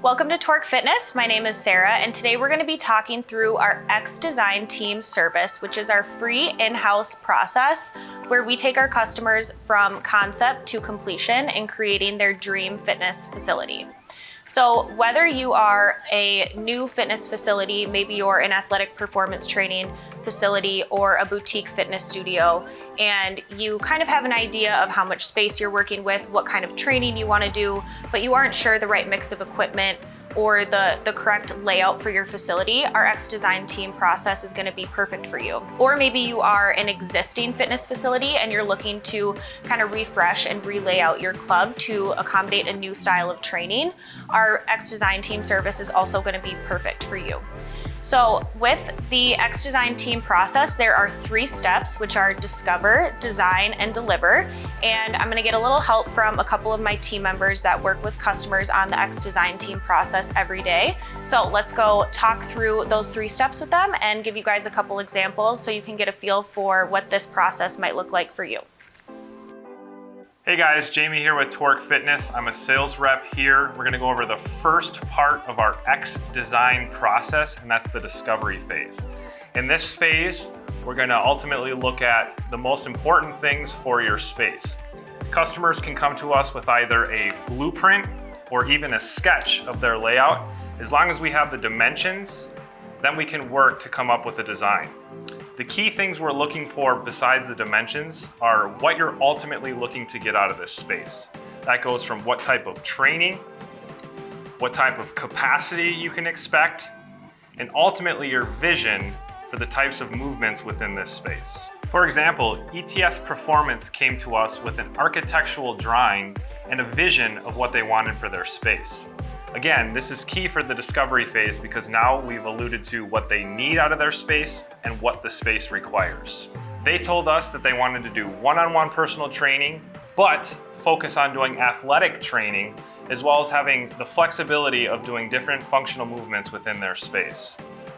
Welcome to Torque Fitness. My name is Sarah, and today we're going to be talking through our X Design Team service, which is our free in-house process where we take our customers from concept to completion in creating their dream fitness facility. So whether you are a new fitness facility, maybe you're an athletic performance training facility or a boutique fitness studio, and you kind of have an idea of how much space you're working with, what kind of training you want to do, but you aren't sure the right mix of equipment or the correct layout for your facility, our X Design Team process is going to be perfect for you. Or maybe you are an existing fitness facility and you're looking to kind of refresh and relay out your club to accommodate a new style of training. Our X Design Team service is also going to be perfect for you. So with the X Design Team process, there are 3 steps, which are discover, design, and deliver. And I'm gonna get a little help from a couple of my team members that work with customers on the X Design Team process every day. So let's go talk through those 3 steps with them and give you guys a couple examples so you can get a feel for what this process might look like for you. Hey guys, Jamie here with Torque Fitness. I'm a sales rep here. We're gonna go over the first part of our X Design process, and that's the discovery phase. In this phase, we're gonna ultimately look at the most important things for your space. Customers can come to us with either a blueprint or even a sketch of their layout. As long as we have the dimensions, then we can work to come up with a design. The key things we're looking for besides the dimensions are what you're ultimately looking to get out of this space. That goes from what type of training, what type of capacity you can expect, and ultimately your vision for the types of movements within this space. For example, ETS Performance came to us with an architectural drawing and a vision of what they wanted for their space. Again, this is key for the discovery phase because now we've alluded to what they need out of their space and what the space requires. They told us that they wanted to do one-on-one personal training, but focus on doing athletic training, as well as having the flexibility of doing different functional movements within their space.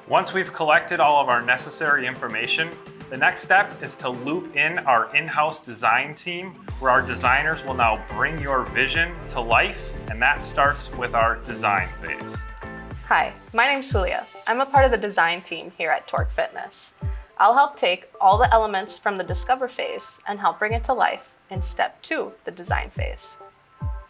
Once we've collected all of our necessary information, the next step is to loop in our in-house design team, where our designers will now bring your vision to life, and that starts with our design phase. Hi, my name's Julia. I'm a part of the design team here at Torque Fitness. I'll help take all the elements from the discover phase and help bring it to life in step 2, the design phase.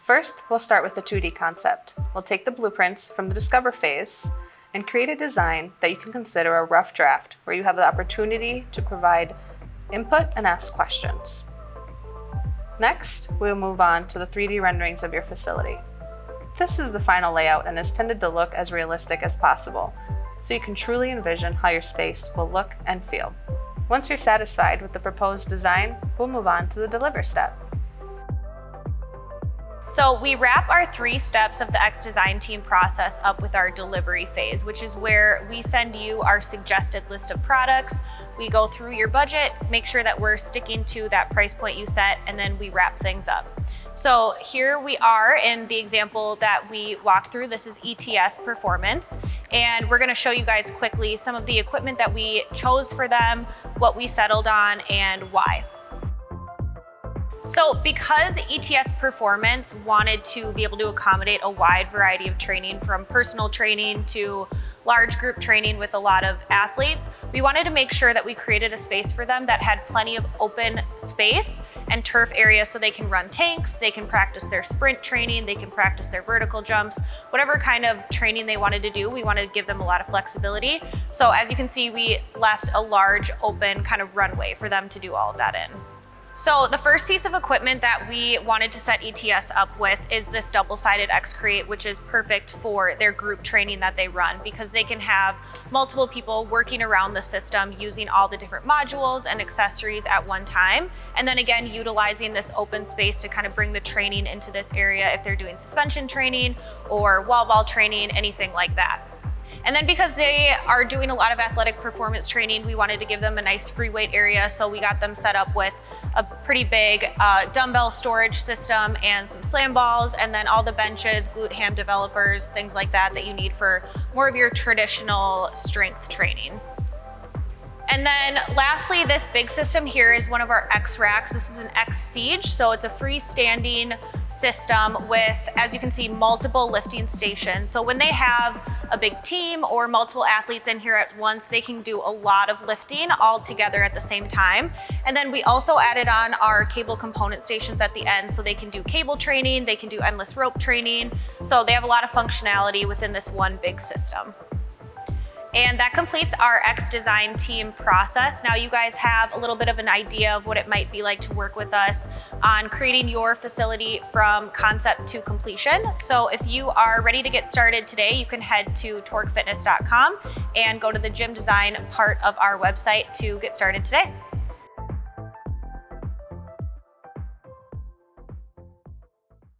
First, we'll start with the 2D concept. We'll take the blueprints from the discover phase and create a design that you can consider a rough draft where you have the opportunity to provide input and ask questions. Next, we'll move on to the 3D renderings of your facility. This is the final layout and is intended to look as realistic as possible, so you can truly envision how your space will look and feel. Once you're satisfied with the proposed design, we'll move on to the deliver step. So we wrap our 3 steps of the X Design Team process up with our delivery phase, which is where we send you our suggested list of products. We go through your budget, make sure that we're sticking to that price point you set, and then we wrap things up. So here we are in the example that we walked through. This is ETS Performance, and we're gonna show you guys quickly some of the equipment that we chose for them, what we settled on, and why. So because ETS Performance wanted to be able to accommodate a wide variety of training, from personal training to large group training with a lot of athletes, we wanted to make sure that we created a space for them that had plenty of open space and turf area so they can run tanks, they can practice their sprint training, they can practice their vertical jumps, whatever kind of training they wanted to do, we wanted to give them a lot of flexibility. So as you can see, we left a large open kind of runway for them to do all of that in. So the first piece of equipment that we wanted to set ETS up with is this double-sided X-Create, which is perfect for their group training that they run because they can have multiple people working around the system using all the different modules and accessories at one time. And then again, utilizing this open space to kind of bring the training into this area if they're doing suspension training or wall ball training, anything like that. And then because they are doing a lot of athletic performance training, we wanted to give them a nice free weight area. So we got them set up with a pretty big dumbbell storage system and some slam balls, and then all the benches, glute ham developers, things like that that you need for more of your traditional strength training. And then lastly, this big system here is one of our X racks. This is an X Siege, so it's a freestanding system with, as you can see, multiple lifting stations. So when they have a big team or multiple athletes in here at once, they can do a lot of lifting all together at the same time. And then we also added on our cable component stations at the end, so they can do cable training, they can do endless rope training. So they have a lot of functionality within this one big system. And that completes our X Design team process. Now you guys have a little bit of an idea of what it might be like to work with us on creating your facility from concept to completion. So if you are ready to get started today, you can head to torquefitness.com and go to the gym design part of our website to get started today.